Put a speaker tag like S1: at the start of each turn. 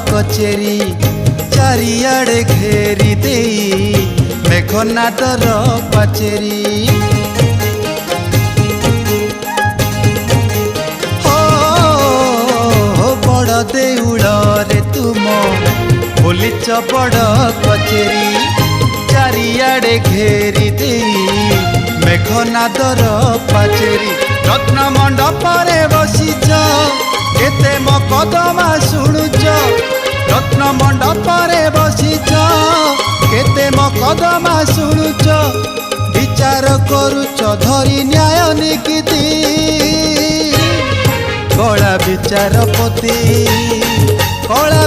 S1: कचेरी चारियाड़े घेरी दे मेघनादर पाचेरी बड़ देउल रे तुम बोलीच बड़ कचेरी चारियाड़े घेरी दे मेघनादर पाचेरी रत्न मंडप बसीच केते मकदमा शुणुच रत्न मंडप बसीच केते मकदमा शुणुच विचार करुच धरी न्याय निकिति कला विचारपति कला